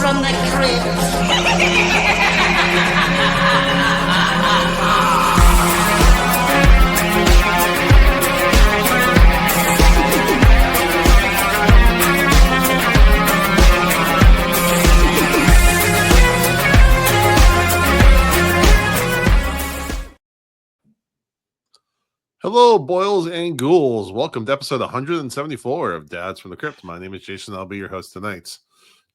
from the crypt. Hello, boils and ghouls. Welcome to episode 174 of Dads from the Crypt. My name is Jason. I'll be your host tonight.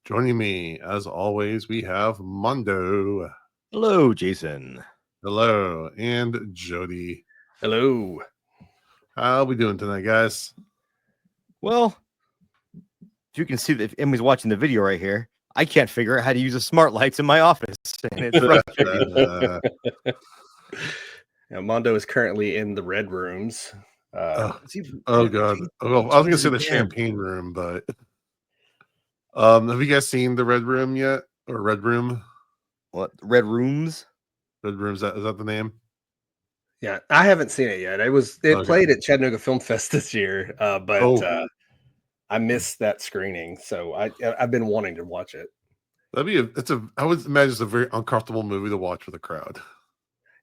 Joining me, as always, we have Mondo. Hello, Jason. Hello. And Jody. Hello. How we doing tonight, guys? Well, you can see that if Emily's watching the video right here, I can't figure out how to use the smart lights in my office. And it's frustrating. Now, Mondo is currently in the red rooms. God. Oh, I was going to say the champagne room, but have you guys seen the Red Room yet? Or Red Room? What? Red Rooms? Red Room, is that the name? Yeah, I haven't seen it yet. It played at Chattanooga Film Fest this year, but I missed that screening, so I've been wanting to watch it. I would imagine it's a very uncomfortable movie to watch with a crowd.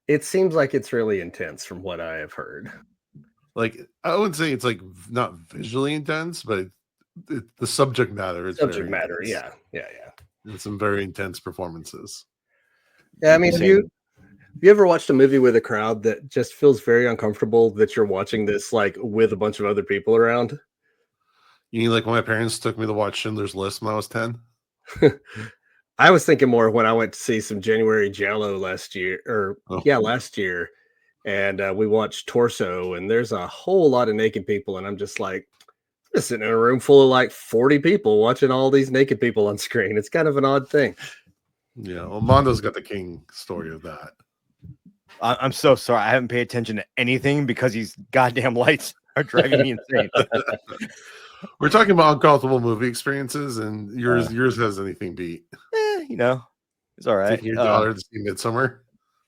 It seems like it's really intense from what I have heard. Like, I wouldn't say it's like not visually intense, but the subject matter is subject matter. Intense. Yeah. And some very intense performances. Yeah, I mean, have you ever watched a movie with a crowd that just feels very uncomfortable that you're watching this like with a bunch of other people around? You mean like when my parents took me to watch Schindler's List when I was 10? I was thinking more when I went to see some January Giallo last year, and we watched Torso, and there's a whole lot of naked people, and I'm just sitting in a room full of like 40 people watching all these naked people on screen. It's kind of an odd thing. Yeah, well, Mondo's got the king story of that. I'm so sorry. I haven't paid attention to anything because these goddamn lights are driving me insane. We're talking about uncomfortable movie experiences, and yours has anything beat. It's all right. Taking your daughter to see Midsommar.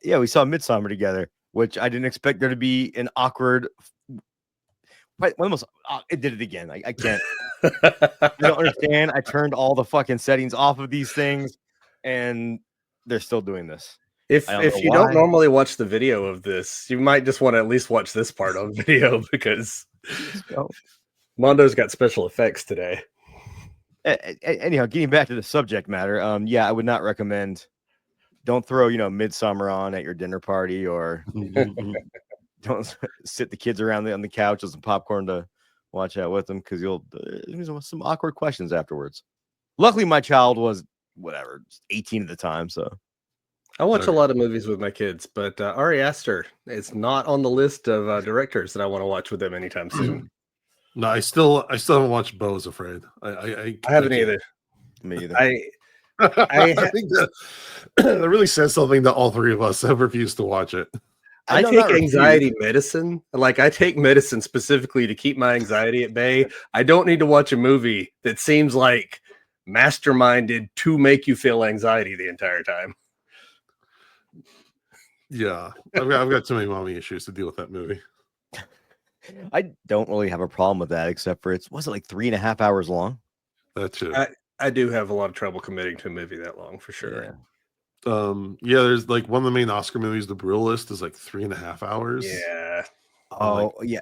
Yeah, we saw Midsommar together, which I didn't expect there to be an awkward. It did it again. I can't. I don't understand. I turned all the fucking settings off of these things, and they're still doing this. If you don't normally watch the video of this, you might just want to at least watch this part on video because Mondo's got special effects today. Anyhow, getting back to the subject matter, I would not recommend. Don't throw Midsommar on at your dinner party, or don't sit the kids around on the couch with some popcorn to watch out with them, because there's some awkward questions afterwards. Luckily, my child was 18 at the time, so. I watch a lot of movies with my kids, but Ari Aster is not on the list of directors that I want to watch with them anytime soon. No, I still haven't watched Beau's Afraid. I haven't either. Me either. I think that really says something that all three of us have refused to watch it. I take anxiety medicine. Like, I take medicine specifically to keep my anxiety at bay. I don't need to watch a movie that seems like masterminded to make you feel anxiety the entire time. Yeah, I've got too many mommy issues to deal with that movie. I don't really have a problem with that, except for was it like 3.5 hours long? That too. I do have a lot of trouble committing to a movie that long, for sure. Yeah. There's like one of the main Oscar movies, The Brutalist, is like 3.5 hours. Yeah. Yeah.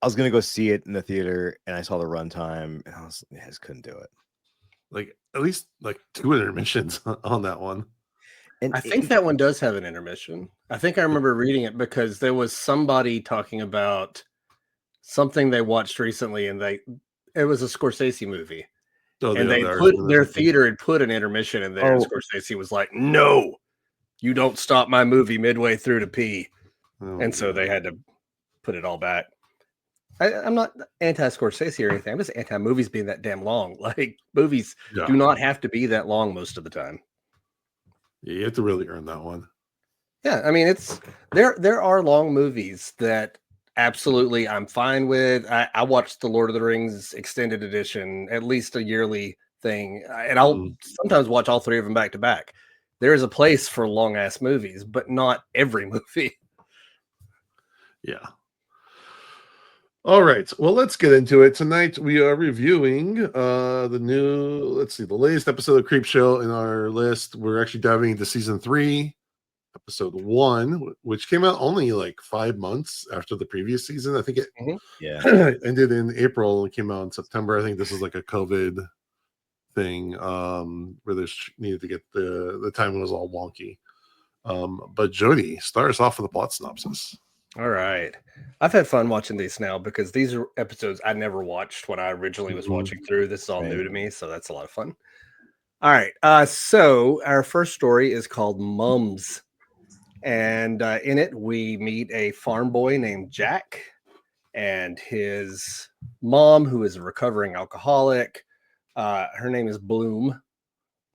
I was gonna go see it in the theater, and I saw the runtime, and I just couldn't do it. Like at least like 2 intermissions on that one. And I think that one does have an intermission. I think I remember reading it because there was somebody talking about something they watched recently, and it was a Scorsese movie. Their theater had put an intermission in there, and Scorsese was like, "No, you don't stop my movie midway through to pee." So they had to put it all back. I'm not anti-Scorsese or anything. I'm just anti-movies being that damn long. Like, movies do not have to be that long most of the time. Yeah, you have to really earn that one. Yeah, I mean, there are long movies that absolutely I'm fine with. I watched the Lord of the Rings extended edition, at least a yearly thing, and I'll sometimes watch all three of them back to back. There is a place for long ass movies, but not every movie. Yeah. All right. Well, let's get into it. Tonight we are reviewing the latest episode of Creepshow in our list. We're actually diving into season 3, episode 1, which came out only like 5 months after the previous season. I think it ended in April and came out in September. I think this is like a COVID thing where they needed to get the timing was all wonky. But Jody, start us off with a plot synopsis. All right. I've had fun watching these now because these are episodes I never watched when I originally was watching through. This is all new to me, so that's a lot of fun. All right. So our first story is called Mums. And in it, we meet a farm boy named Jack and his mom, who is a recovering alcoholic. Her name is Bloom.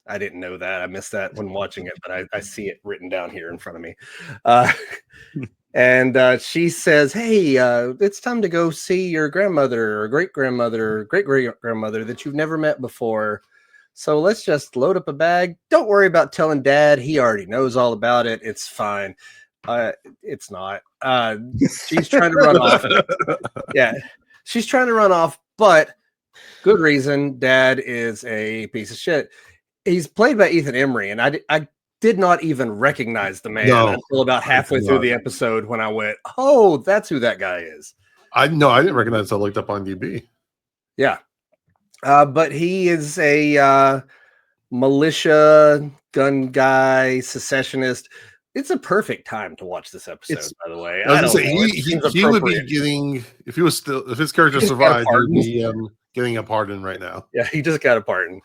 I didn't know that. I missed that when watching it, but I see it written down here in front of me. And she says, hey, it's time to go see your grandmother or great-grandmother, great-great-grandmother that you've never met before. So let's just load up a bag. Don't worry about telling Dad. He already knows all about it. It's fine. It's not. She's trying to run off. Yeah, she's trying to run off, but good reason. Dad is a piece of shit. He's played by Ethan Embry, and I did not even recognize the man until about halfway through the episode when I went, oh, that's who that guy is. I didn't recognize. I looked up on DB. Yeah. But he is a militia gun guy, secessionist. It's a perfect time to watch this episode, by the way. I was going to say, he would be getting, if his character survived, he would be getting a pardon right now. Yeah, he just got a pardon.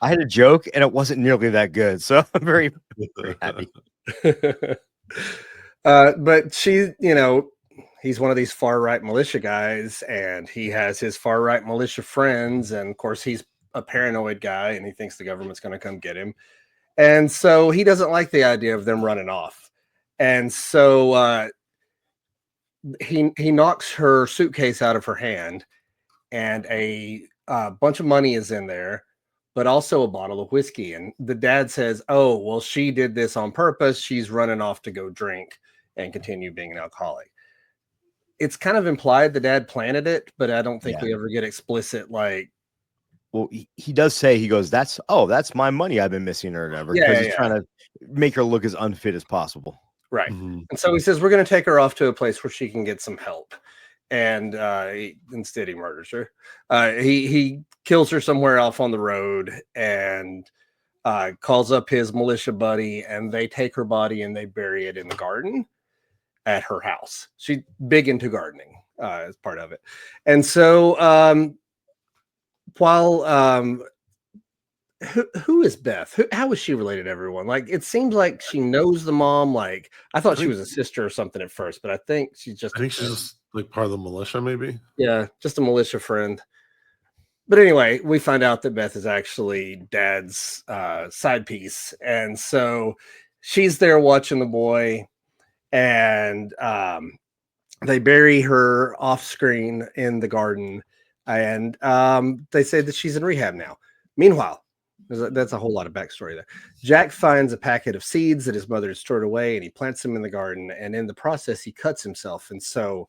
I had a joke and it wasn't nearly that good, so I'm very, very happy. But she, he's one of these far right militia guys, and he has his far right militia friends, and of course he's a paranoid guy, and he thinks the government's going to come get him, and so he doesn't like the idea of them running off, and so he knocks her suitcase out of her hand, and a bunch of money is in there, but also a bottle of whiskey. And the dad says, oh, well, she did this on purpose. She's running off to go drink and continue being an alcoholic. It's kind of implied the dad planted it, but I don't think we ever get explicit. Like, well, he does say, he goes, that's my money I've been missing or whatever. Because he's trying to make her look as unfit as possible. Right. Mm-hmm. And so he says, we're going to take her off to a place where she can get some help. And instead he murders her. He kills her somewhere off on the road and calls up his militia buddy, and they take her body and they bury it in the garden at her house. She's big into gardening as part of it. And so while who is Beth? How is she related to everyone? Like, it seems like she knows the mom. Like, I thought she was a sister or something at first, but I think she's just like part of the militia, maybe. Yeah, just a militia friend. But anyway, we find out that Beth is actually Dad's side piece, and so she's there watching the boy, and they bury her off screen in the garden, and they say that she's in rehab now. Meanwhile, that's a whole lot of backstory there. Jack finds a packet of seeds that his mother had stored away, and he plants them in the garden, and in the process, he cuts himself, and so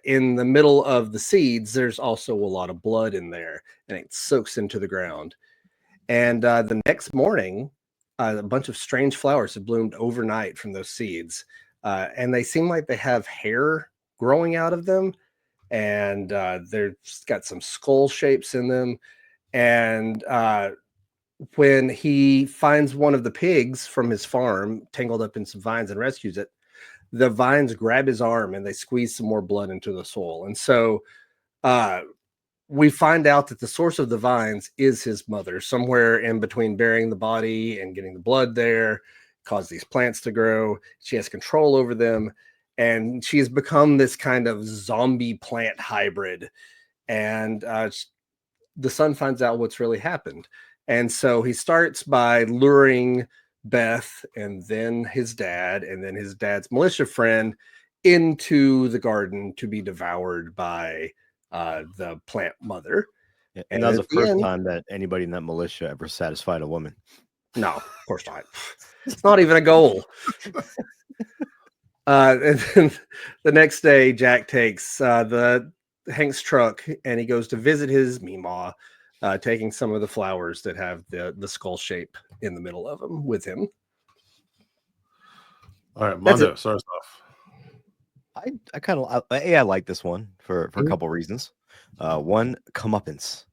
in the middle of the seeds, there's also a lot of blood in there, and it soaks into the ground. And the next morning, a bunch of strange flowers have bloomed overnight from those seeds, and they seem like they have hair growing out of them, and they've got some skull shapes in them. And when he finds one of the pigs from his farm tangled up in some vines and rescues it, the vines grab his arm and they squeeze some more blood into the soil. And so we find out that the source of the vines is his mother. Somewhere in between burying the body and getting the blood there, caused these plants to grow. She has control over them, and she's become this kind of zombie plant hybrid. And the son finds out what's really happened. And so he starts by luring Beth and then his dad and then his dad's militia friend into the garden to be devoured by the plant mother. And that was the first time that anybody in that militia ever satisfied a woman. No, of course not. It's not even a goal. And then the next day, Jack takes the Hank's truck and he goes to visit his Meemaw, taking some of the flowers that have the skull shape in the middle of them with him. All right, That's Mondo, it. start us off. I kind of I like this one for a Mhm. couple reasons. One, comeuppance.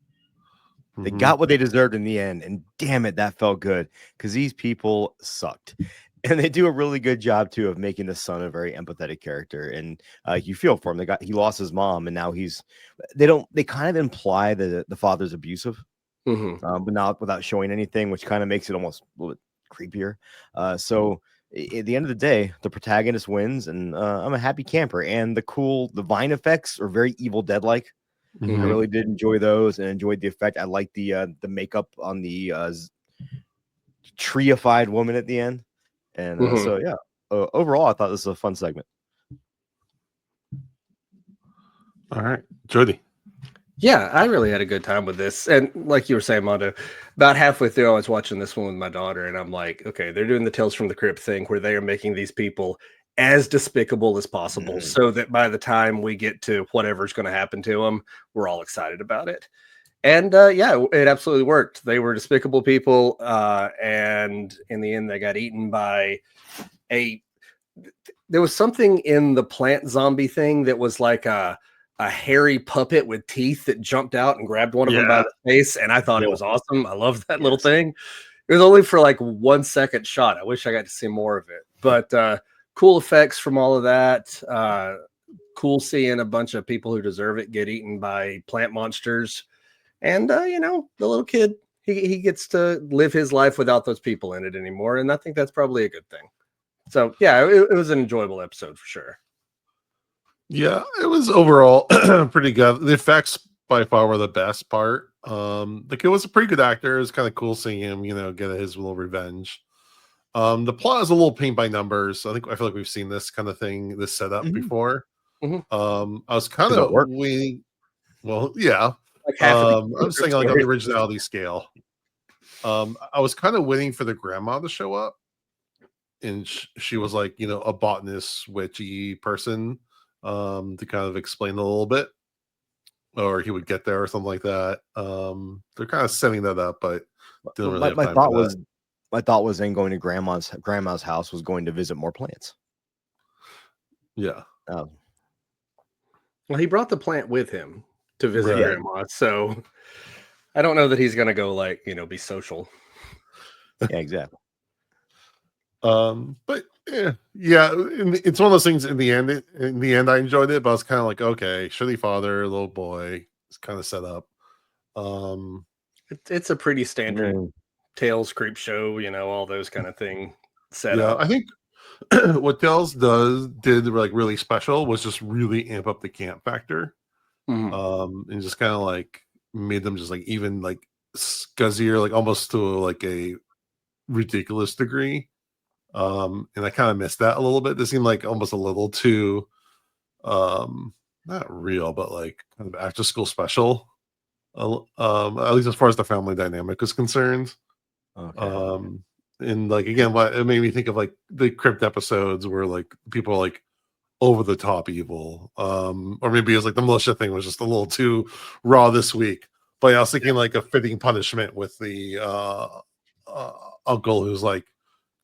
They Mhm. got what they deserved in the end, and damn it, that felt good because these people sucked. And they do a really good job too of making the son a very empathetic character, and you feel for him. He lost his mom, and now they kind of imply that the father's abusive, Mhm. but not without showing anything, which kind of makes it almost a little bit creepier. So at the end of the day, the protagonist wins, and I'm a happy camper. And the Vine effects are very Evil Dead like. I Mhm. really did enjoy those and enjoyed the effect. I like the makeup on the treeified woman at the end, and Mhm. so yeah. Overall, I thought this was a fun segment. All right, Jody. Yeah, I really had a good time with this. And like you were saying, Mondo, about halfway through, I was watching this one with my daughter, and I'm like, okay, they're doing the Tales from the Crypt thing where they are making these people as despicable as possible Mhm. so that by the time we get to whatever's going to happen to them, we're all excited about it. And yeah, it absolutely worked. They were despicable people. And in the end, they got eaten by a. There was something in the plant zombie thing that was like a hairy puppet with teeth that jumped out and grabbed one of them by Yeah. the face, and I thought it Cool. was awesome. I loved that little Yes. thing. It was only for like 1 second shot. I wish I got to see more of it, but cool effects from all of that. Cool seeing a bunch of people who deserve it get eaten by plant monsters, and you know, the little kid, he gets to live his life without those people in it anymore, and I think that's probably a good thing. So yeah, it was an enjoyable episode for sure. Yeah, it was overall pretty good. The effects by far were the best part. The kid was a pretty good actor. It was kind of cool seeing him, get his little revenge. The plot is a little paint by numbers. I feel like we've seen this kind of thing, this setup Mhm. before. Mhm. I was kind 'Cause it of worked. waiting. Well, yeah. Like half of the I was saying like on the originality scale. I was kind of waiting for the grandma to show up, and she was like, a botanist, witchy person, to kind of explain a little bit, or he would get there or something like that. They're kind of setting that up, but didn't really have My time for thought that. was my thought was then going to grandma's house was going to visit more plants. Yeah. Oh, Well, he brought the plant with him to visit Right. grandma, so I don't know that he's gonna go like, be social. yeah, exactly. But yeah, it's one of those things. In the end, I enjoyed it, but I was kind of like, okay, shitty father, little boy, it's kind of set up. It's a pretty standard Mm. Tales creep show, all those kind of thing set Yeah, up. I think what Tales did like really special was just really amp up the camp factor. Mhm. And just kind of like made them just like even like scuzzier, like almost to like a ridiculous degree. And I kind of missed that a little bit. This seemed like almost a little too not real, but like kind of after school special. At least as far as the family dynamic is concerned. Okay. And like again, what it made me think of like the Crypt episodes where like people are like over the top evil. Or maybe it was like the militia thing was just a little too raw this week. But I was thinking like a fitting punishment with the uncle who's like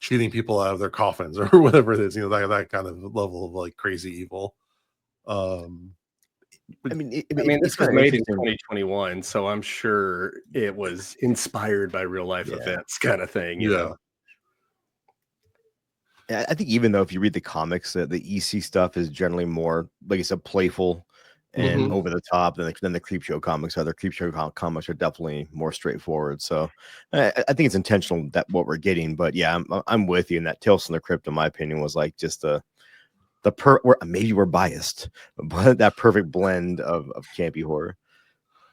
cheating people out of their coffins or whatever it is, that kind of level of like crazy evil. I mean, I mean, it's this was kind of made in interesting. 2021, so I'm sure it was inspired by real life Yeah. events kind of thing, Yeah. I think even though if you read the comics, the EC stuff is generally more, like I said, playful and Mhm. over the top than the Creepshow comics are. The Creepshow comics are definitely more straightforward. So I think it's intentional that what we're getting. But yeah, I'm with you. And that Tales from the Crypt, in my opinion, was like just maybe we're biased, but that perfect blend of campy horror.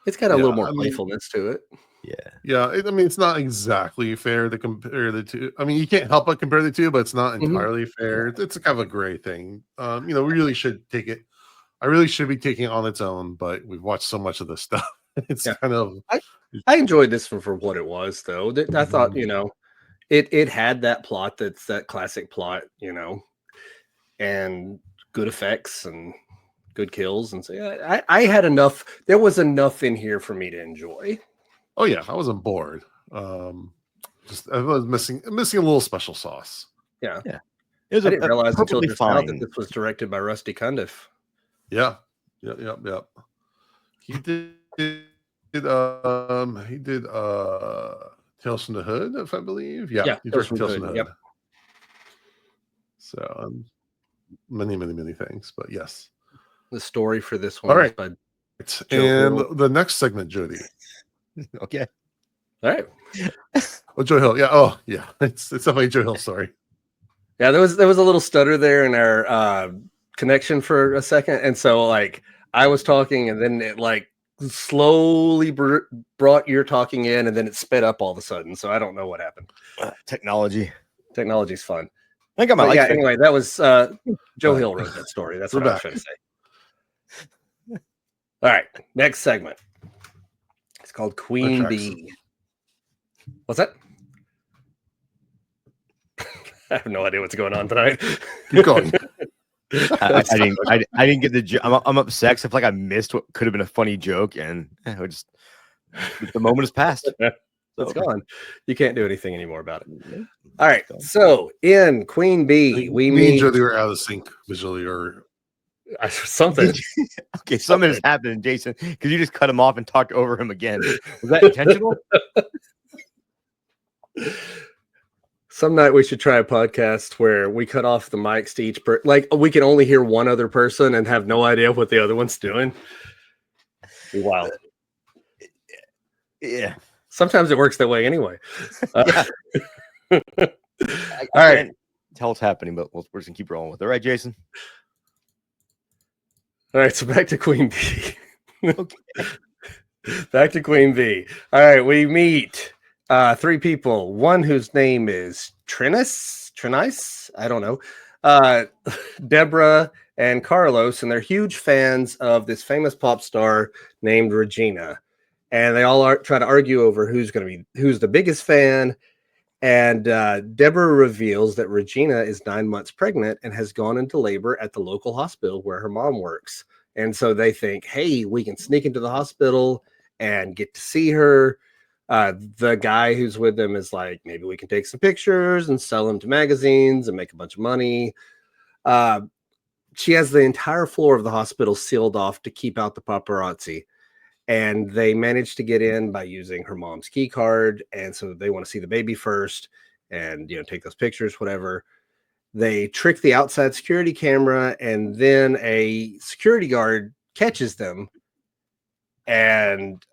It's got a Yeah, little more I mean, playfulness to it. Yeah. yeah. I mean, it's not exactly fair to compare the two. I mean, you can't help but compare the two, but it's not Mhm. entirely fair. It's kind of a gray thing. We really should take it. I really should be taking it on its own, but we've watched so much of this stuff. It's Yeah. kind of I enjoyed this one for what it was, though. I thought, Mhm. it had that plot that's that classic plot, and good effects and good kills. And so yeah, I had enough. There was enough in here for me to enjoy. Oh yeah, I wasn't bored. Just I was missing a little special sauce. Yeah. Yeah. It was I didn't realize until perfectly just now that fine. this was directed by Rusty Cundiff. Yeah. Yep. He did Tales from the Hood, if I believe. Yeah, he directed Tales from the Hood. Yep. So many things, but yes. The story for this one All right. by And the next segment, Jody. Okay. All right. Oh, Joe Hill. Yeah. Oh, yeah. It's definitely Joe Hill story. Yeah, there was a little stutter there in our connection for a second, and so like I was talking, and then it like slowly brought your talking in, and then it sped up all of a sudden. So I don't know what happened. Technology's fun. I got my yeah. Anyway, that was Joe Hill wrote that story. That's what I was trying to say. All right, next segment. It's called Queen Bee. What's that? I have no idea what's going on tonight. Keep going. I didn't get the joke. I'm upset. 'Cause I feel like I missed what could have been a funny joke, and the moment has passed. It's gone. You can't do anything anymore about it. All right. So in Queen Bee, we meet. Jody were out of sync visually, or something. Okay, something has happened, Jason, because you just cut him off and talked over him again. Was that intentional? Some night we should try a podcast where we cut off the mics to each person. Like we can only hear one other person and have no idea what the other one's doing. Wow. Yeah. Sometimes it works that way anyway. Yeah. All right. Tell what's happening, but we're just gonna keep rolling with it. All right, Jason. All right. So back to Queen Bee. Okay. Back to Queen Bee. All right. We meet three people. One whose name is Trinice. I don't know. Deborah and Carlos, and they're huge fans of this famous pop star named Regina. And they all try to argue over who's the biggest fan. And Deborah reveals that Regina is 9 months pregnant and has gone into labor at the local hospital where her mom works. And so they think, hey, we can sneak into the hospital and get to see her. The guy who's with them is like, maybe we can take some pictures and sell them to magazines and make a bunch of money. She has the entire floor of the hospital sealed off to keep out the paparazzi. And they managed to get in by using her mom's key card. And so they want to see the baby first and, take those pictures, whatever. They trick the outside security camera, and then a security guard catches them, and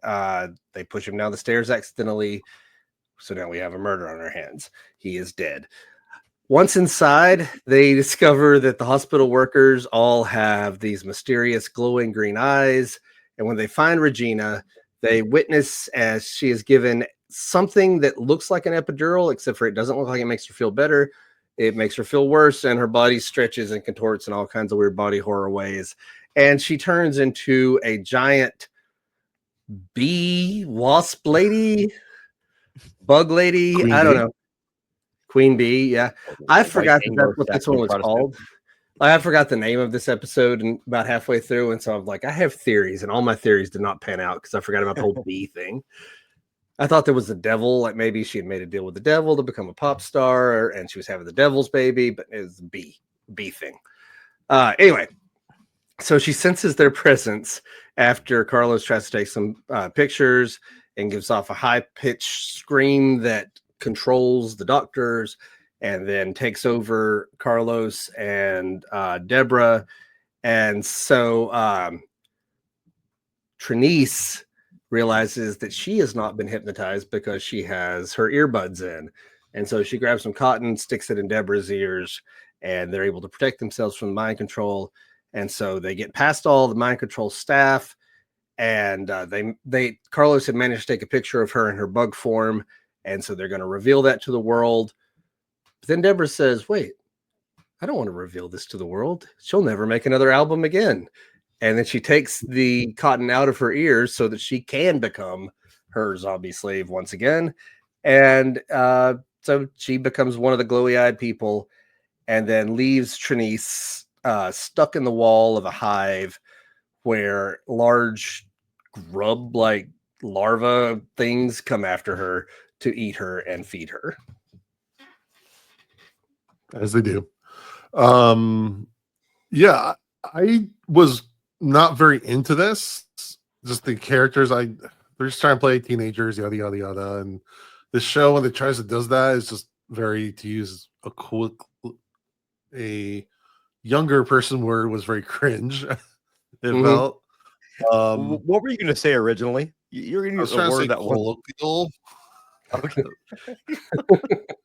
they push him down the stairs accidentally. So now we have a murder on our hands. He is dead. Once inside, they discover that the hospital workers all have these mysterious glowing green eyes. And when they find Regina, they witness as she is given something that looks like an epidural, except for it doesn't look like it makes her feel better. It makes her feel worse, and her body stretches and contorts in all kinds of weird body horror ways. And she turns into a giant bee, wasp lady, bug lady. Queen I don't bee? know. Queen Bee, yeah. I forgot that's what this one was called. I forgot the name of this episode and about halfway through, and so I'm like, I have theories, and all my theories did not pan out because I forgot about the whole bee thing. I thought there was the devil, like maybe she had made a deal with the devil to become a pop star, and she was having the devil's baby, but it was the bee thing. Anyway, so she senses their presence after Carlos tries to take some pictures and gives off a high-pitched scream that controls the doctors, and then takes over Carlos and Deborah. And so Trinice realizes that she has not been hypnotized because she has her earbuds in. And so she grabs some cotton, sticks it in Deborah's ears, and they're able to protect themselves from the mind control. And so they get past all the mind control staff, and Carlos had managed to take a picture of her in her bug form. And so they're going to reveal that to the world. But then Deborah says, wait, I don't want to reveal this to the world. She'll never make another album again. And then she takes the cotton out of her ears so that she can become her zombie slave once again. And so she becomes one of the glowy-eyed people. and then leaves Trinice stuck in the wall of a hive where large grub-like larva things come after her to eat her and feed her. As they do. Yeah, I was not very into this. Just the characters, they're just trying to play teenagers, yada yada yada. And the show, when it tries to does that, is just very, to use a younger person word, was very cringe. It felt. What were you going to say originally? You're going to use a word that colloquial. Okay.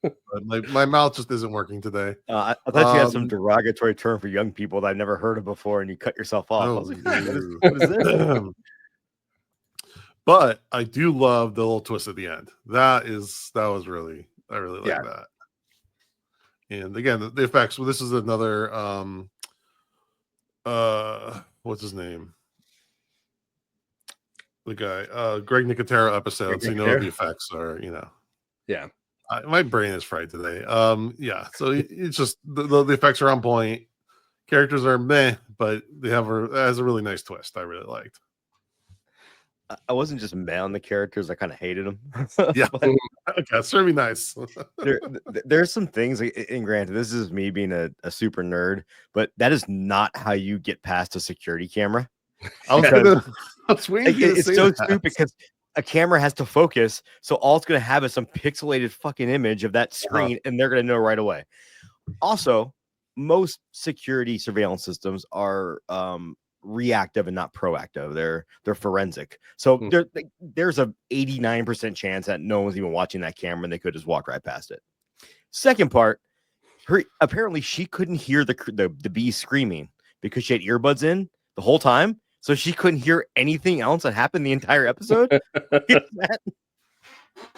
But my mouth just isn't working today. I thought you had some derogatory term for young people that I've never heard of before, and you cut yourself off. I was like, what is this? But I do love the little twist at the end. I really like that. And again, the effects. Well, this is another what's his name? The guy, Greg Nicotero episode. So the effects are, Yeah. My brain is fried today. Yeah. So it's just the effects are on point. Characters are meh, but it has a really nice twist. I really liked. I wasn't just meh on the characters. I kind of hated them. Yeah. Okay, it's really nice. There's some things, and granted, this is me being a super nerd, but that is not how you get past a security camera. It's so stupid because a camera has to focus, so all it's going to have is some pixelated fucking image of that screen, and they're going to know right away. Also, most security surveillance systems are reactive and not proactive. They're forensic. So there's a 89% chance that no one's even watching that camera, and they could just walk right past it. Second part, apparently she couldn't hear the bee screaming because she had earbuds in the whole time. So she couldn't hear anything else that happened the entire episode.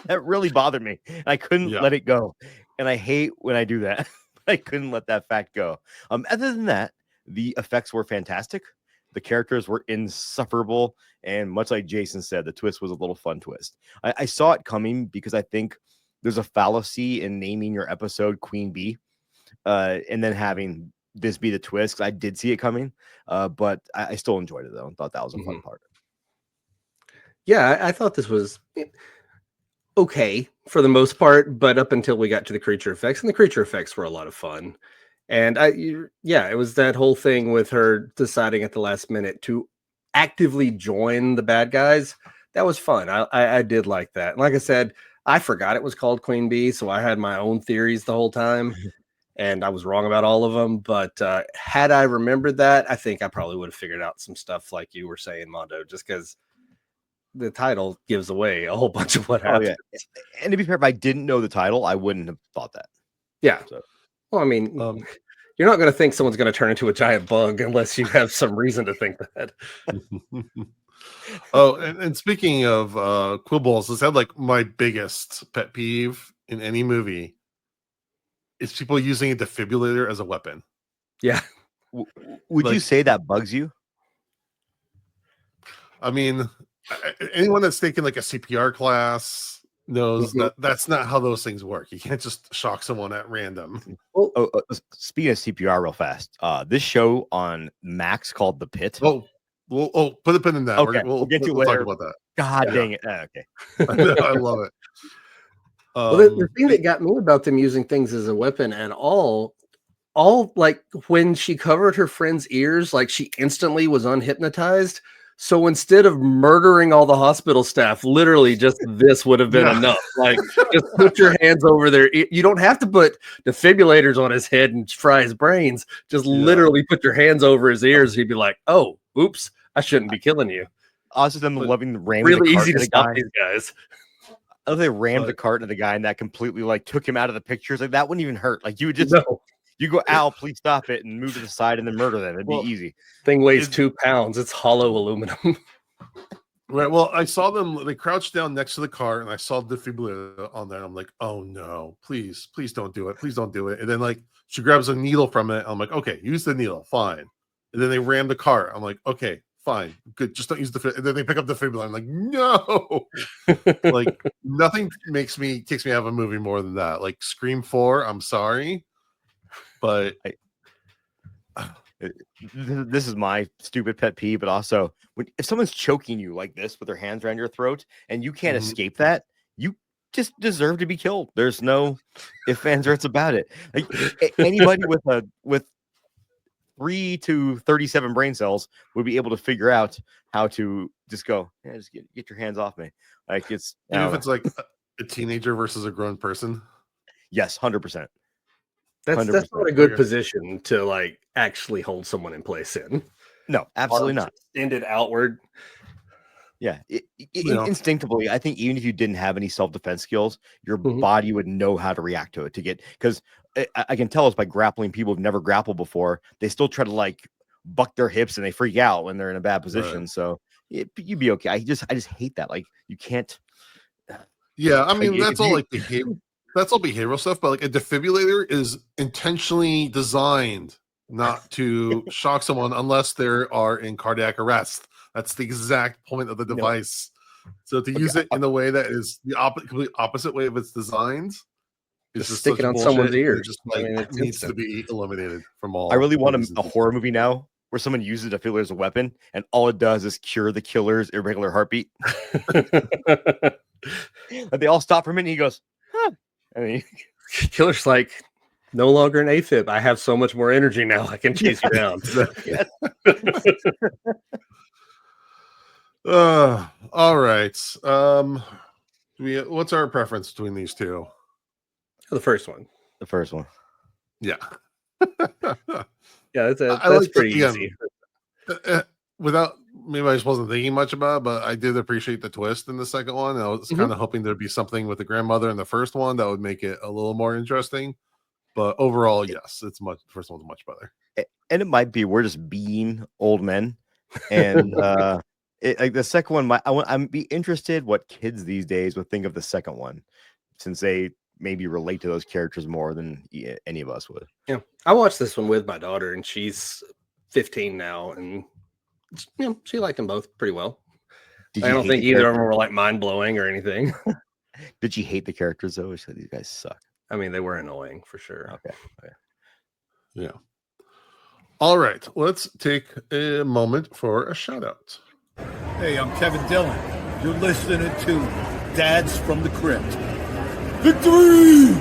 that really bothered me. I couldn't let it go. And I hate when I do that. I couldn't let that fact go. Other than that, the effects were fantastic. The characters were insufferable. And much like Jason said, the twist was a little fun twist. I saw it coming because I think there's a fallacy in naming your episode Queen Bee and then having this be the twist. I did see it coming, but I still enjoyed it though. I thought that was a fun part. Yeah, I thought this was okay for the most part, but up until we got to the creature effects, and the creature effects were a lot of fun. And it was that whole thing with her deciding at the last minute to actively join the bad guys. That was fun. I did like that. And like I said, I forgot it was called Queen Bee, so I had my own theories the whole time. And I was wrong about all of them. But had I remembered that, I think I probably would have figured out some stuff like you were saying, Mondo, just because the title gives away a whole bunch of what happened. Yeah. And to be fair, if I didn't know the title, I wouldn't have thought that. Yeah. So. Well, I mean, you're not going to think someone's going to turn into a giant bug unless you have some reason to think that. Oh, and speaking of quibbles, this had like my biggest pet peeve in any movie. Is people using a defibrillator as a weapon. Yeah. Would you say that bugs you? I mean, anyone that's taken like a CPR class knows that that's not how those things work. You can't just shock someone at random. Speaking of CPR real fast, this show on Max called The Pit. Put a pin in that. Okay, we'll get to later. Talk about that. God dang it. Okay. I love it. Well, the thing that got me about them using things as a weapon and all like when she covered her friend's ears, like she instantly was unhypnotized. So instead of murdering all the hospital staff, literally just this would have been enough. Like just put your hands over there. You don't have to put defibrillators on his head and fry his brains. Just literally put your hands over his ears. He'd be like, oh, oops, I shouldn't be killing you. Also, them loving the ramming really the easy to stop these guys. Oh, they rammed the cart into the guy and that completely like took him out of the pictures. Like that wouldn't even hurt. Like you would just you go, Al, please stop it and move to the side and then murder them. It'd be easy. Thing weighs 2 pounds. It's hollow aluminum. Right. Well, I saw them. They crouched down next to the car, and I saw the defibrillator on there. I'm like, oh no, please don't do it. Please don't do it. And then like she grabs a needle from it. I'm like, okay, use the needle, fine. And then they ram the car. I'm like, okay, fine, good. Just don't use the. And then they pick up the defibrillator. I'm like, no. Like nothing takes me out of a movie more than that. Like Scream 4. I'm sorry. But This is my stupid pet peeve, but also if someone's choking you like this with their hands around your throat and you can't escape that, you just deserve to be killed. There's no ifs, ands, or buts about it. Like anybody with 3 to 37 brain cells would be able to figure out how to just go, yeah, just get your hands off me. Like it's even if it's like a teenager versus a grown person. Yes, 100%. That's 100%. not a good position to like actually hold someone in place in. No, absolutely not. Extended outward. Yeah, instinctively, I think even if you didn't have any self-defense skills, your body would know how to react to it. Because I can tell us by grappling people who've never grappled before, they still try to like buck their hips and they freak out when they're in a bad position. Right. So you'd be okay. I just hate that. Like you can't. Yeah, I mean that's all like behavior. That's all behavioral stuff, but like a defibrillator is intentionally designed not to shock someone unless they are in cardiac arrest. That's the exact point of the device. So to use it in a way that is the complete opposite way of it's designed is just stick it on someone's ears. Just like it needs to be eliminated from all. I really want a horror movie now where someone uses a defibrillator as a weapon and all it does is cure the killer's irregular heartbeat. They all stop for a minute and he goes, huh. I mean, killer's like, no longer an AFib. I have so much more energy now. I can chase you down. All right. What's our preference between these two? The first one. Yeah. Yeah, that's like pretty easy. Without maybe I just wasn't thinking much about it, but I did appreciate the twist in the second one. I was kind of hoping there'd be something with the grandmother in the first one that would make it a little more interesting. But overall, yes, the first one's much better. And it might be we're just being old men, and like the second one, I'm be interested what kids these days would think of the second one, since they maybe relate to those characters more than any of us would. Yeah, I watched this one with my daughter, and she's 15 now, and she liked them both pretty well. I don't think either of them were like mind blowing or anything. Did you hate the characters though? She said these guys suck. I mean, they were annoying for sure. Okay. Yeah. All right. Let's take a moment for a shout out. Hey, I'm Kevin Dillon. You're listening to Dads from the Crypt. Victory!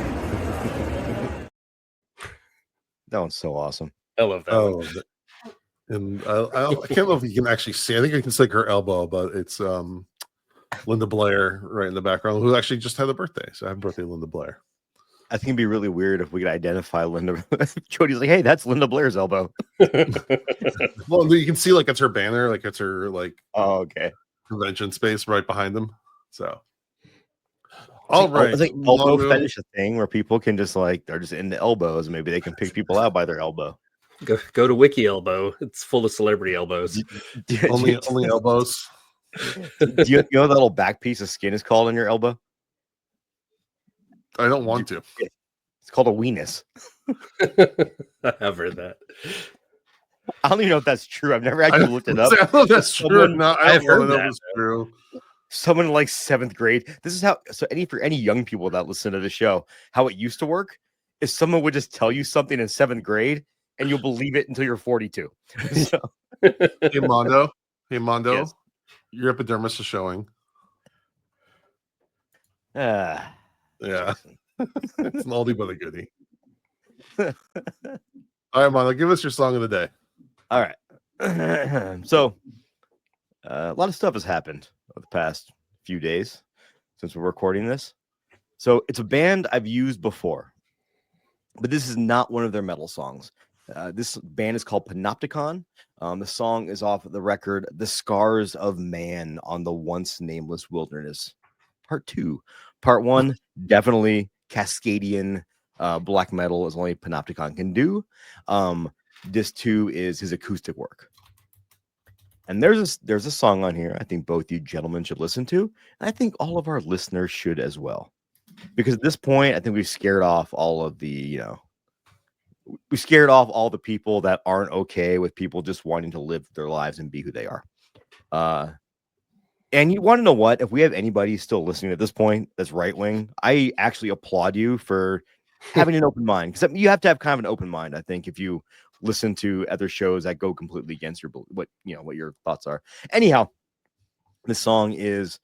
That one's so awesome. I love that one. And I can't know if you can actually see. I think I can see her elbow, but it's Linda Blair right in the background, who actually just had a birthday. So happy birthday, Linda Blair. I think it'd be really weird if we could identify Linda. Jody's like, hey, that's Linda Blair's elbow. Well, you can see like it's her banner, like it's her convention space right behind them. So all right. It's like elbow fetish a thing where people can just like they're just into elbows. Maybe they can pick people out by their elbow. Go to Wiki Elbow. It's full of celebrity elbows. Only elbows. Do you know that little back piece of skin is called on your elbow? I don't want to. It's called a weenus. I've heard that. I don't even know if that's true. I've never actually looked it up. I don't know if that's true. No, I've heard that. It's true. Someone in like 7th grade. This is how. So for any young people that listen to the show, how it used to work is someone would just tell you something in 7th grade, and you'll believe it until you're 42. So. Hey Mondo. Yes. Your epidermis is showing. Yeah. It's an oldie but a goodie. All right, Mondo, give us your song of the day. All right. So a lot of stuff has happened over the past few days since we're recording this. So it's a band I've used before, but this is not one of their metal songs. This band is called Panopticon. The song is off the record The Scars of Man on the Once Nameless Wilderness. Part 2. Part 1, definitely Cascadian black metal is only Panopticon can do. Disc 2 is his acoustic work. And there's a song on here I think both you gentlemen should listen to. And I think all of our listeners should as well. Because at this point, I think we've scared off all of the, we scared off all the people that aren't okay with people just wanting to live their lives and be who they are. And you want to know what? If we have anybody still listening at this point that's right wing, I actually applaud you for having an open mind, because you have to have kind of an open mind, I think, if you listen to other shows that go completely against what your thoughts are. Anyhow, this song is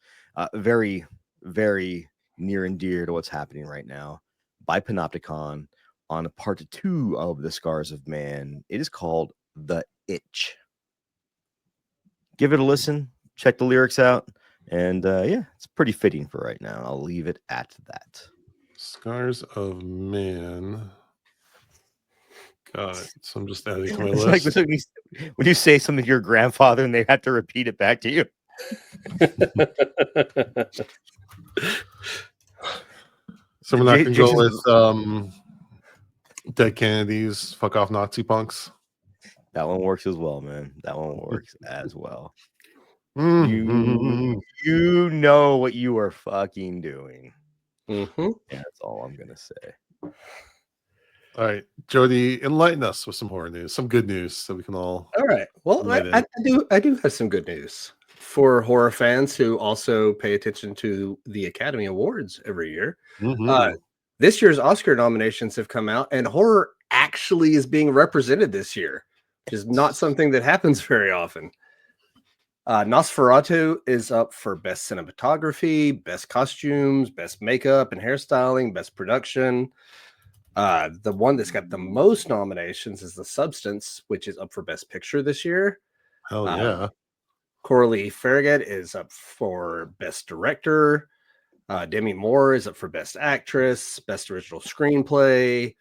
very, very near and dear to what's happening right now by Panopticon on part 2 of The Scars of Man. It is called The Itch. Give it a listen, check the lyrics out, and yeah, it's pretty fitting for right now. I'll leave it at that. Scars of Man. Got it. So I'm just adding to my It's like list. when you say something to your grandfather and they have to repeat it back to you. So we're not going to go Jason's- with Dead Kennedys, Fuck Off Nazi Punks. That one works as well, man. That one works as well. Mm-hmm. You know what you are fucking doing. Mm-hmm. Yeah, that's all I'm gonna say. All right, Jody, enlighten us with some horror news, some good news, so we can all. All right. Well, I do have some good news for horror fans who also pay attention to the Academy Awards every year. Mhm. This year's Oscar nominations have come out, and horror actually is being represented this year, which is not something that happens very often. Nosferatu is up for Best Cinematography, Best Costumes, Best Makeup and Hairstyling, Best Production. The one that's got the most nominations is The Substance, which is up for Best Picture this year. Hell yeah. Coralie Farragut is up for Best Director. Demi Moore is up for Best Actress, Best Original Screenplay,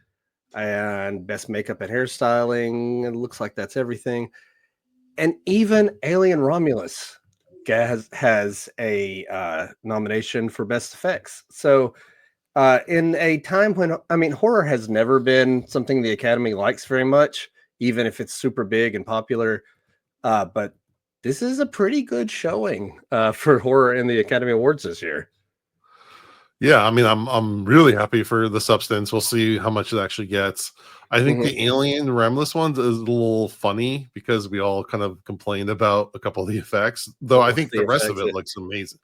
and Best Makeup and Hairstyling. It looks like that's everything. And even Alien Romulus has a nomination for Best Effects. So in a time when, I mean, horror has never been something the Academy likes very much, even if it's super big and popular. But this is a pretty good showing for horror in the Academy Awards this year. Yeah, I mean, I'm really happy for The Substance. We'll see how much it actually gets. I think the Alien Remless ones is a little funny because we all kind of complained about a couple of the effects, though I think the rest of it looks amazing.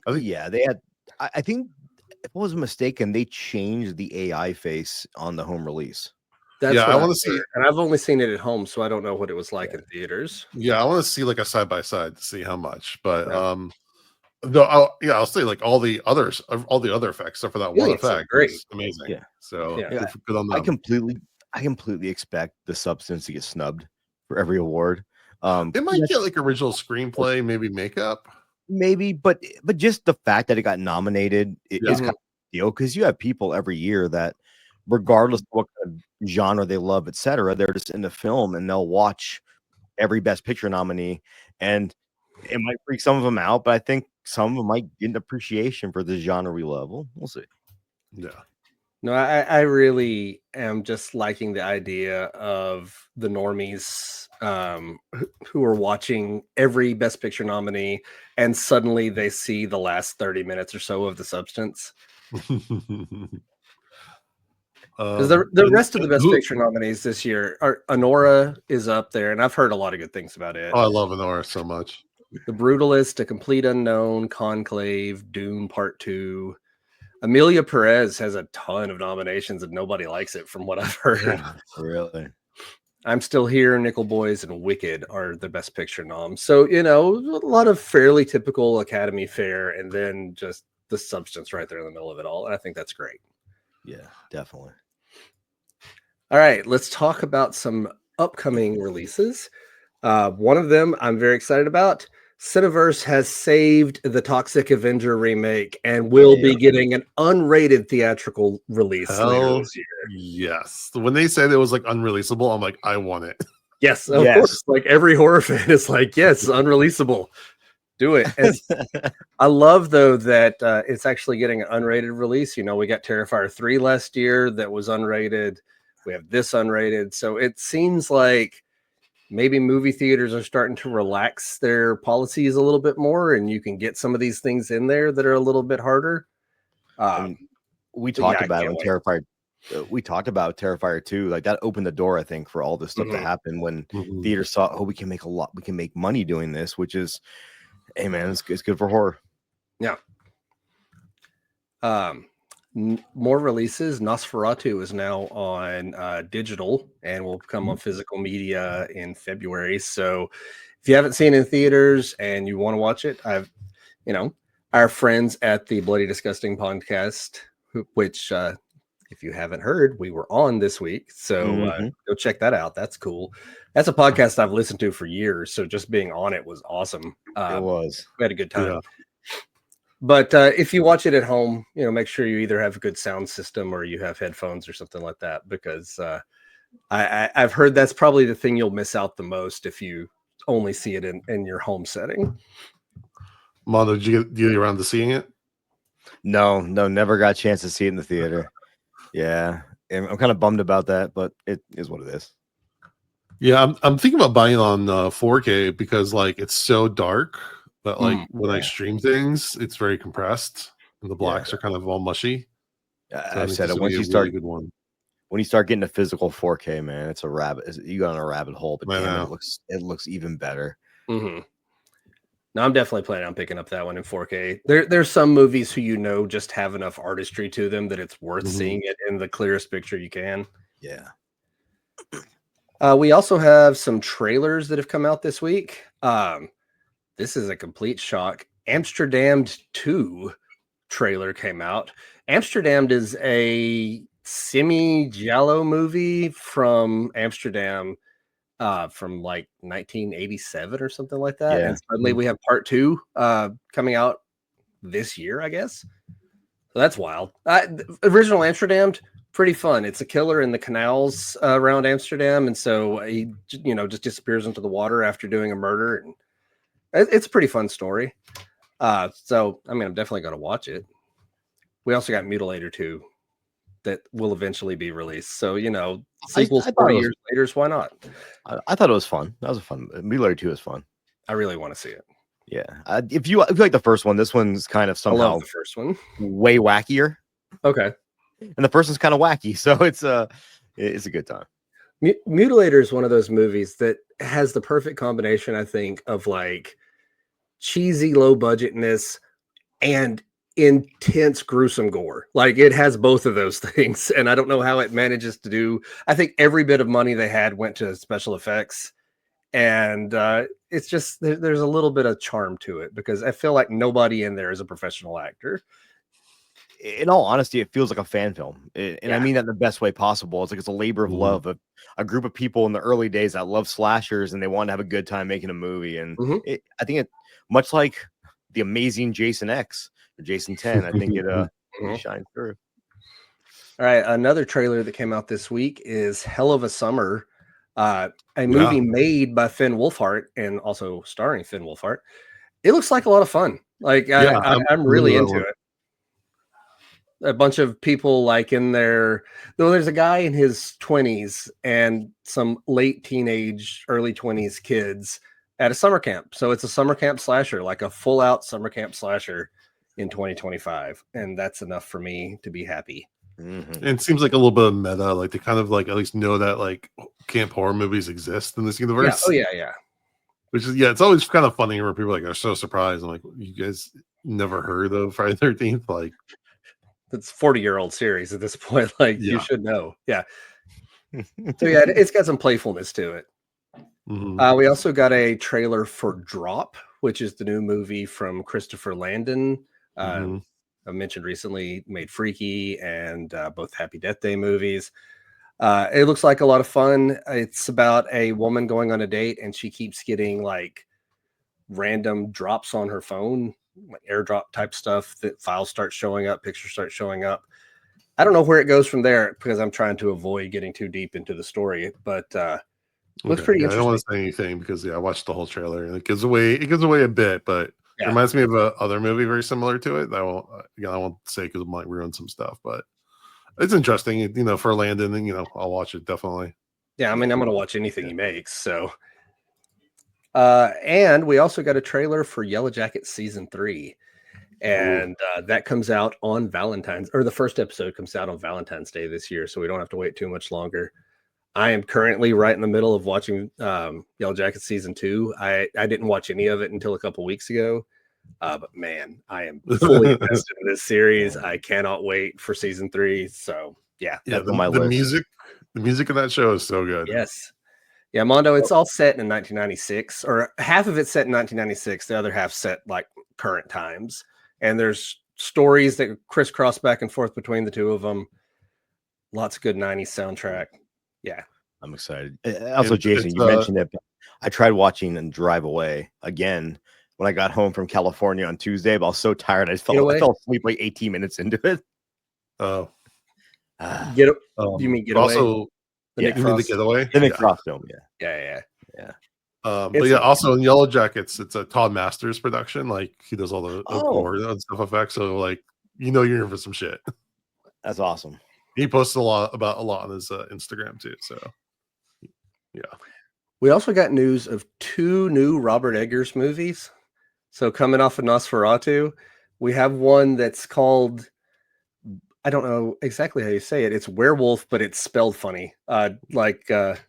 I think, yeah, they had. I think if I wasn't mistaken, they changed the AI face on the home release. That's yeah, what I want to see, and I've only seen it at home, so I don't know what it was like in theaters. yeah, I want to see like a side by side to see how much, but Yeah. though I'll say like all the other effects except for that one Aliens are effect, great. is amazing. Yeah. So Yeah. good on them. I completely expect The Substance to get snubbed for every award. It might get like original screenplay, maybe makeup. Maybe, but just the fact that it got nominated is Yeah. kind of a deal, because you have people every year that, regardless of what kind of genre they love, etc., they're just into film and they'll watch every Best Picture nominee, and it might freak some of them out, but I think some of them might get an appreciation for the genre we love. We'll see. Yeah. No, I really am just liking the idea of the normies who are watching every Best Picture nominee, and suddenly they see the last 30 minutes or so of The Substance. Because the rest of the Best Picture nominees this year are Anora is up there, and I've heard a lot of good things about it. Oh, I love Anora so much. The Brutalist, A Complete Unknown, Conclave, Dune Part 2. Amelia Perez has a ton of nominations and nobody likes it from what I've heard. Yeah, really. I'm Still Here, Nickel Boys, and Wicked are the Best Picture noms. So, you know, a lot of fairly typical Academy fare, and then just The Substance right there in the middle of it all. And I think that's great. Yeah, definitely. All right, let's talk about some upcoming releases. One of them I'm very excited about. Cineverse has saved the Toxic Avenger remake and will be getting an unrated theatrical release later this year. Yes. When they said it was like unreleasable, I'm like, I want it. Yes, of course. Like every horror fan is like, yes, unreleasable. Do it. I love, though, that it's actually getting an unrated release. You know, we got Terrifier 3 last year that was unrated. We have this unrated. So it seems like maybe movie theaters are starting to relax their policies a little bit more, and you can get some of these things in there that are a little bit harder. We talked about it when Terrifier. We talked about Terrifier 2. Like that opened the door, I think, for all this stuff to happen when theaters saw, oh, we can make we can make money doing this, which is, hey man, it's good for horror. Yeah. more releases. Nosferatu is now on digital and will come on physical media in February. So if you haven't seen it in theaters and you want to watch it, our friends at the Bloody Disgusting podcast, which if you haven't heard, we were on this week. So go check that out. That's cool. That's a podcast I've listened to for years. So just being on it was awesome. It was. We had a good time. Yeah. But if you watch it at home, make sure you either have a good sound system or you have headphones or something like that, because I've heard that's probably the thing you'll miss out the most if you only see it in your home setting. Mondo, did you get around to seeing it? No, never got a chance to see it in the theater. Yeah, and I'm kind of bummed about that, but it is what it is. Yeah, I'm thinking about buying it on 4K because like it's so dark, but like when I stream things, it's very compressed and the blacks are kind of all mushy. I said it, once you start good one. When you start getting a physical 4K, man, it's a rabbit. You got on a rabbit hole, but damn, it looks even better. Mm-hmm. No, I'm definitely planning on picking up that one in 4K. There's some movies who just have enough artistry to them that it's worth seeing it in the clearest picture you can. Yeah. We also have some trailers that have come out this week. This is a complete shock. Amsterdam 2 trailer came out. Amsterdam is a semi-giallo movie from Amsterdam from like 1987 or something like that. Yeah. And suddenly we have part 2 coming out this year, I guess. So that's wild. Original Amsterdam, pretty fun. It's a killer in the canals around Amsterdam, and so he just disappears into the water after doing a murder, and it's a pretty fun story. So I mean, I'm definitely going to watch it. We also got Mutilator 2 that will eventually be released. So sequels 40 years later, why not? I thought it was fun. That was a fun. Mutilator 2 is fun. I really want to see it. Yeah, if you like the first one, this one's kind of somehow I love the first one. Way wackier. Okay. And the first one's kind of wacky, so it's a good time. Mutilator is one of those movies that has the perfect combination, I think, of like cheesy low budgetness and intense gruesome gore. Like it has both of those things, and I don't know how it manages to do. I think every bit of money they had went to special effects, and it's just there's a little bit of charm to it because I feel like nobody in there is a professional actor. In all honesty, it feels like a fan film, and I mean that in the best way possible. It's like it's a labor of love, a group of people in the early days that love slashers and they want to have a good time making a movie. And I think it, much like the amazing Jason X or Jason 10, I think it shines through. All right, another trailer that came out this week is Hell of a Summer, a movie made by Finn Wolfhard and also starring Finn Wolfhard. It looks like a lot of fun. Like I'm really into it. A bunch of people like in their, there's a guy in his 20s and some late teenage, early 20s kids at a summer camp. So it's a summer camp slasher, like a full out summer camp slasher in 2025. And that's enough for me to be happy. And it seems like a little bit of meta, like they kind of like at least know that like camp horror movies exist in this universe. Yeah. Oh yeah. Which is it's always kind of funny where people are so surprised. I'm like, you guys never heard of Friday the 13th? Like, it's a 40-year-old series at this point. Like you should know. Yeah. So yeah, it's got some playfulness to it. We also got a trailer for Drop, which is the new movie from Christopher Landon. I mentioned recently made Freaky and both Happy Death Day movies. It looks like a lot of fun. It's about a woman going on a date and she keeps getting like random drops on her phone, like airdrop type stuff, that files start showing up, pictures start showing up. I don't know where it goes from there because I'm trying to avoid getting too deep into the story, but looks pretty interesting. I don't want to say anything because I watched the whole trailer and it gives away a bit, but it reminds me of a other movie very similar to it. I won't say because it might ruin some stuff, but it's interesting, for Landon, and I'll watch it definitely. Yeah, I mean, I'm gonna watch anything he makes. So and we also got a trailer for Yellow Jacket season 3. And that comes out on the first episode comes out on Valentine's Day this year, so we don't have to wait too much longer. I am currently right in the middle of watching Yellow Jacket season 2. I didn't watch any of it until a couple weeks ago. But man, I am fully invested in this series. I cannot wait for season 3. So yeah, Yeah, That's on my the list. music of that show is so good. yes. Yeah, Mondo, it's all set in 1996, or half of it's set in 1996, the other half set like current times. And there's stories that crisscross back and forth between the two of them. Lots of good 90s soundtrack. Yeah. I'm excited. Also, And Jason, it's, you mentioned it. I tried watching and Drive Away again when I got home from California on Tuesday, but I was so tired. I fell asleep like 18 minutes into it. oh, Get you mean Getaway? also The Nick you mean the Frost? Getaway? The Nick Yeah. Frost film, yeah. Yeah. But It's yeah, okay. also in Yellow Jackets, it's a Todd Masters production. Like he does all the Oh. gore and stuff effects. So like you're in for some shit. That's awesome. He posts a lot on his Instagram too. So yeah. We also got news of 2 new Robert Eggers movies. So coming off of Nosferatu, we have one that's called, I don't know exactly how you say it. It's werewolf, but it's spelled funny. The werewolf.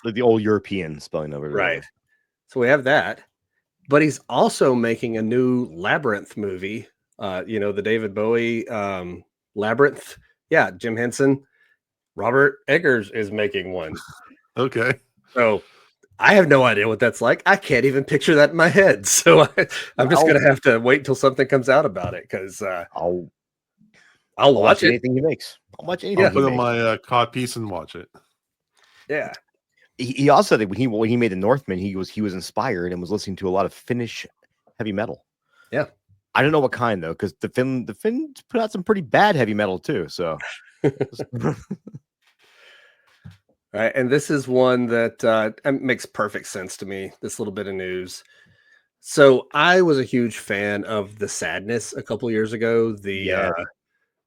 Like the old European spelling of it. Right. So we have that. But he's also making a new Labyrinth movie. The David Bowie Labyrinth. Yeah, Jim Henson. Robert Eggers is making one. Okay. So I have no idea what that's like. I can't even picture that in my head. So I'm just going to have to wait until something comes out about it because I'll watch it. anything he makes. I'll watch anything. I'll put on my cod piece and watch it. Yeah. He also said that when he made the Northman, he was inspired and was listening to a lot of Finnish heavy metal. Yeah. I don't know what kind though, because the Finns put out some pretty bad heavy metal too. So Right. And this is one that makes perfect sense to me. This little bit of news. So I was a huge fan of The Sadness a couple years ago.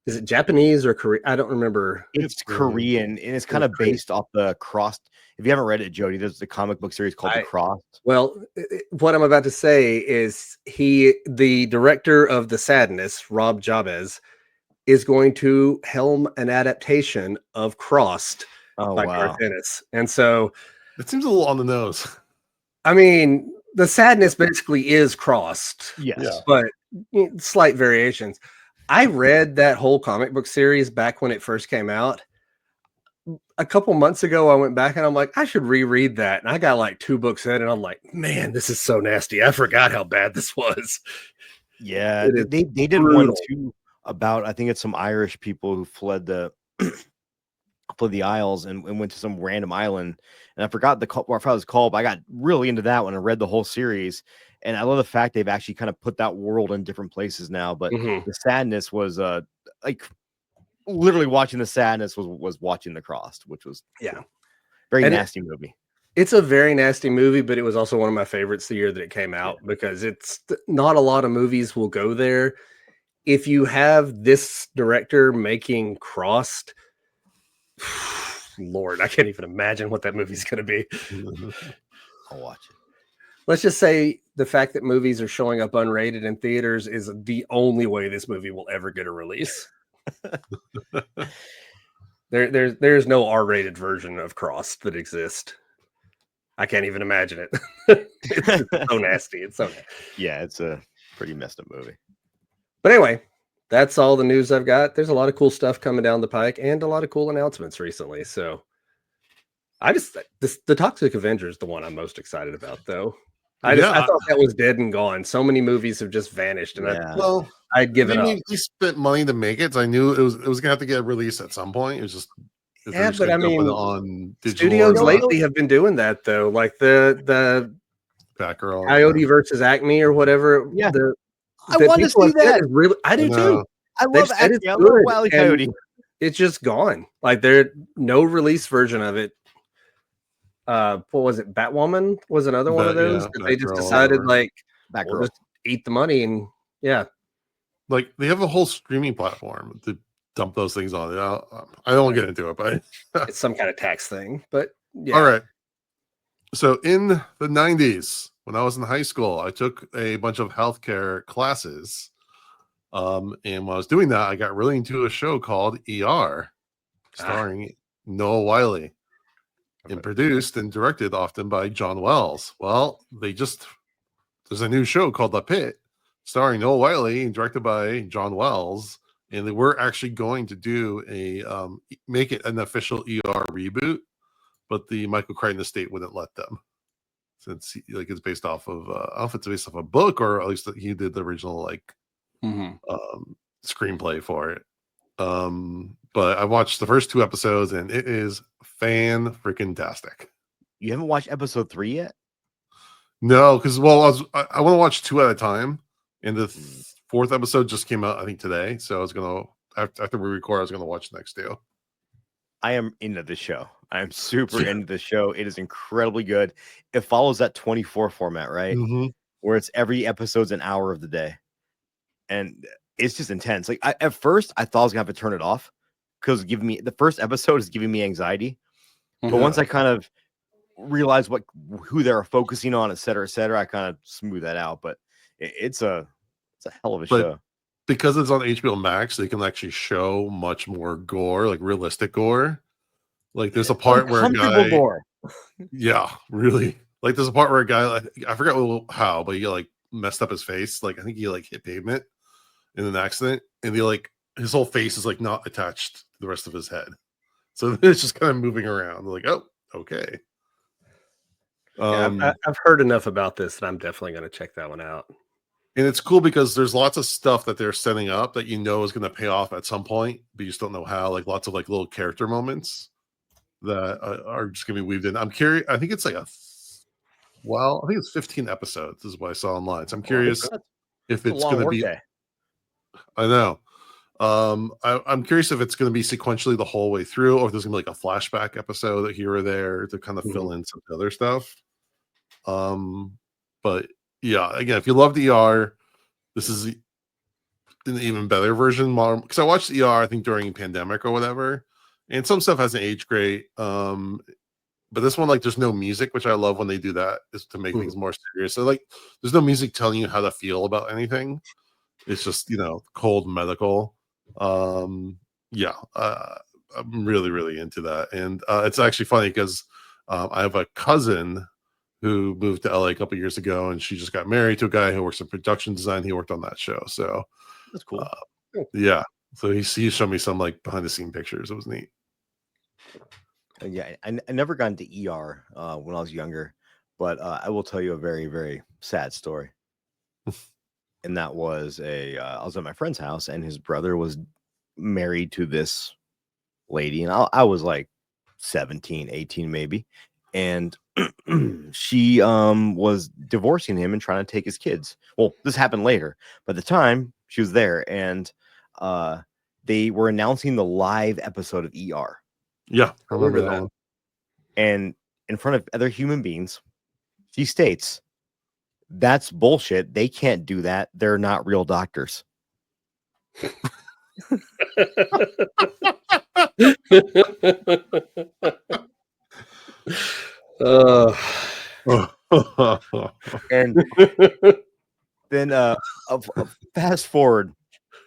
Is it Japanese or Korean? I don't remember. It's Korean, and it's kind of based off the Crossed. If you haven't read it, Jody, there's the comic book series called The Crossed. Well, what I'm about to say is the director of The Sadness, Rob Jabez, is going to helm an adaptation of Crossed by Garth Ennis. And so it seems a little on the nose. I mean, The Sadness basically is Crossed. Yes. But slight variations. I read that whole comic book series back when it first came out. A couple months ago, I went back and I'm like, I should reread that. And I got like 2 books in and I'm like, man, this is so nasty. I forgot how bad this was. Yeah, they did brutal. One too about, I think it's some Irish people who fled the Isles and went to some random island. And I forgot what it was called, but I got really into that one and read the whole series. And I love the fact they've actually kind of put that world in different places now. But The Sadness was like literally watching The Sadness was watching The Crossed, which was very nasty movie. It's a very nasty movie, but it was also one of my favorites the year that it came out because it's not a lot of movies will go there. If you have this director making Crossed, Lord, I can't even imagine what that movie's going to be. I'll watch it. Let's just say the fact that movies are showing up unrated in theaters is the only way this movie will ever get a release. There's no R-rated version of Crossed that exists. I can't even imagine it. It's so nasty. It's so nasty. Yeah, it's a pretty messed up movie. But anyway, that's all the news I've got. There's a lot of cool stuff coming down the pike and a lot of cool announcements recently. So the Toxic Avenger is the one I'm most excited about, though. I thought that was dead and gone. So many movies have just vanished, and I'd given up. He spent money to make it, so I knew it was gonna have to get relaced at some point. It was just but I mean, on digital studios lately have been doing that though, like the Batgirl, Coyote versus Acme or whatever. Yeah, I want to see that. I do too. I love Acme. I love Wile E. Coyote. It's just gone. Like there's no release version of it. What was it? Batwoman was another one of those. They just decided like we'll just eat the money and like they have a whole streaming platform to dump those things on. I don't get into it, but it's some kind of tax thing. But all right. So in the 90s, when I was in high school, I took a bunch of healthcare classes. And when I was doing that, I got really into a show called ER, starring Noah Wyle. and produced and directed often by John Wells. Well, there's a new show called The Pit, starring Noel Wiley and directed by John Wells, and they were actually going to do make it an official ER reboot, but the Michael Crichton estate wouldn't let them, since it's based off of I don't know if it's based off a book, or at least he did the original screenplay for it. But I watched the first 2 episodes and it is fan-freaking-tastic. You haven't watched episode 3 yet? No, because I want to watch 2 at a time, and the 4th episode just came out I think today, so I was gonna after we record I was gonna watch the next 2. I am into the show. I am super into the show. It is incredibly good. It follows that 24 format, right? Mm-hmm. Where it's every episode's an hour of the day, and it's just intense. Like at first, I thought I was gonna have to turn it off because the first episode is giving me anxiety. But once I kind of realize who they're focusing on, et cetera, I kind of smooth that out. But it's a hell of a show. Because it's on HBO Max, they can actually show much more gore, like realistic gore. Like there's a part where a guy, gore. Yeah, really. Like there's a part where a guy, I forgot how, but he messed up his face. Like I think he hit pavement in an accident, and his whole face is not attached to the rest of his head, so it's just kind of moving around. Like, oh, okay. I've heard enough about this that I'm definitely going to check that one out. And it's cool because there's lots of stuff that they're setting up that is going to pay off at some point, but you just don't know how. Like lots of little character moments that are just going to be weaved in. I'm curious. I think it's I think it's 15 episodes is what I saw online. So I'm curious if it's going to be. I know. I'm curious if it's going to be sequentially the whole way through, or if there's going to be a flashback episode here or there to kind of fill in some other stuff. But yeah, again, if you love ER, this is an even better version. Because I watched ER, I think during pandemic or whatever, and some stuff hasn't aged great. But this one, there's no music, which I love when they do that, is to make things more serious. So there's no music telling you how to feel about anything. It's just cold medical. I'm really, really into that, and it's actually funny because I have a cousin who moved to LA a couple years ago, and she just got married to a guy who works in production design. He worked on that show, so that's cool. Yeah, so he showed me some behind the scene pictures. It was neat. Yeah, I never got into ER when I was younger, but I will tell you a very, very sad story. And that was I was at my friend's house, and his brother was married to this lady, and I was 17, 18 maybe, and she was divorcing him and trying to take his kids. Well, this happened later, but at the time she was there, and they were announcing the live episode of ER. Yeah, I remember that one. And in front of other human beings, she states, "That's bullshit. They can't do that. They're not real doctors." And then fast forward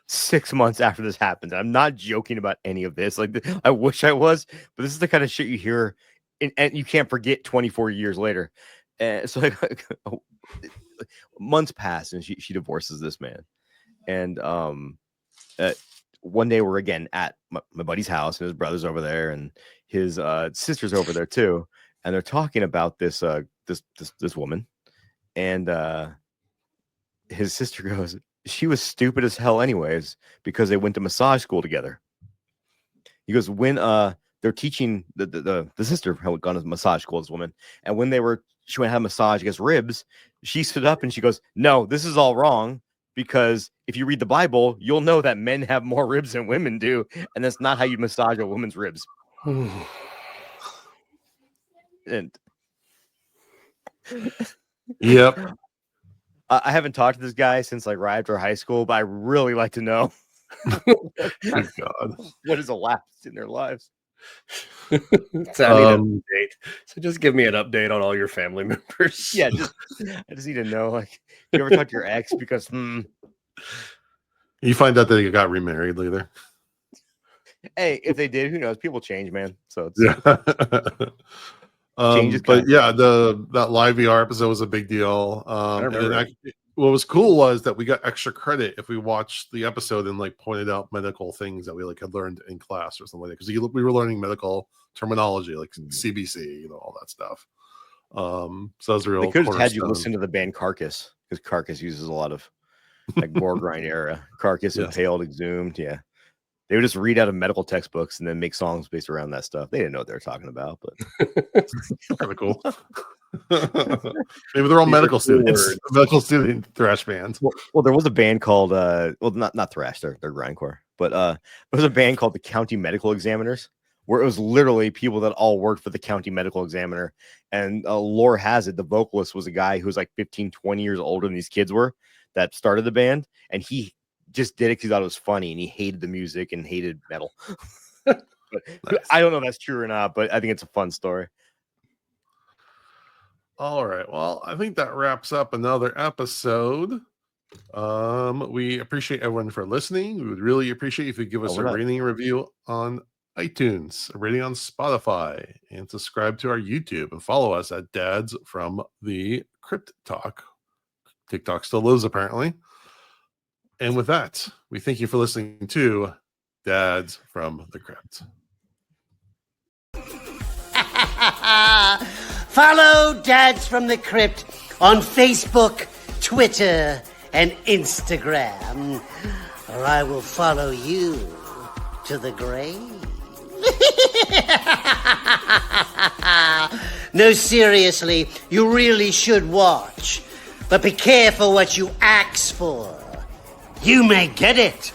6 months after this happens. I'm not joking about any of this. I wish I was, but this is the kind of shit you hear, and you can't forget 24 years later. And so months pass, and she divorces this man. And one day we're again at my buddy's house, and his brother's over there, and his sister's over there too, and they're talking about this woman, and his sister goes, "She was stupid as hell anyways, because they went to massage school together." He goes, when they're teaching the sister had gone to massage school, this woman, and when she went to have a massage against ribs, she stood up and she goes, "No, this is all wrong, because if you read the Bible, you'll know that men have more ribs than women do, and that's not how you massage a woman's ribs." And yep. I haven't talked to this guy since right after high school, but I really like to know Good God, what has elapsed in their lives. So I need an update. So just give me an update on all your family members. Yeah, I just need to know. You ever talk to your ex? Because you find out that they got remarried later. Hey, if they did, who knows? People change, man. So it's... Yeah. Changes But kind yeah, that live VR episode was a big deal. And then remember it. what was cool was that we got extra credit if we watched the episode and like pointed out medical things that we like had learned in class or something like that. Because we were learning medical terminology like CBC, all that stuff. So that was a real. They could have had you cornerstone. listen to the band Carcass, because Carcass uses a lot of like gore grind era. Carcass, Yes. Impaled, Exhumed. Yeah. They would just read out of medical textbooks and then make songs based around that stuff. They didn't know what they were talking about, but Kind of cool. Maybe they're all These medical are cool students. words. Medical student thrash band. well, there was a band called not thrash, they're grindcore, but there was a band called the County Medical Examiners, where it was literally people that all worked for the county medical examiner. And lore has it, the vocalist was a guy who was like 15, 20 years older than these kids were that started the band, and he just did it because he thought it was funny, and he hated the music and hated metal. But Nice. I don't know if that's true or not, but I think it's a fun story. All right. Well, I think that wraps up another episode. We appreciate everyone for listening. We would really appreciate if you give us a rating and review on iTunes, a rating on Spotify, and subscribe to our YouTube and follow us at Dads from the Crypt Talk. TikTok still lives, apparently. And with that, we thank you for listening to Dads from the Crypt. Follow Dads from the Crypt on Facebook, Twitter, and Instagram, or I will follow you to the grave. No, seriously, you really should watch. But be careful what you ask for. You may get it.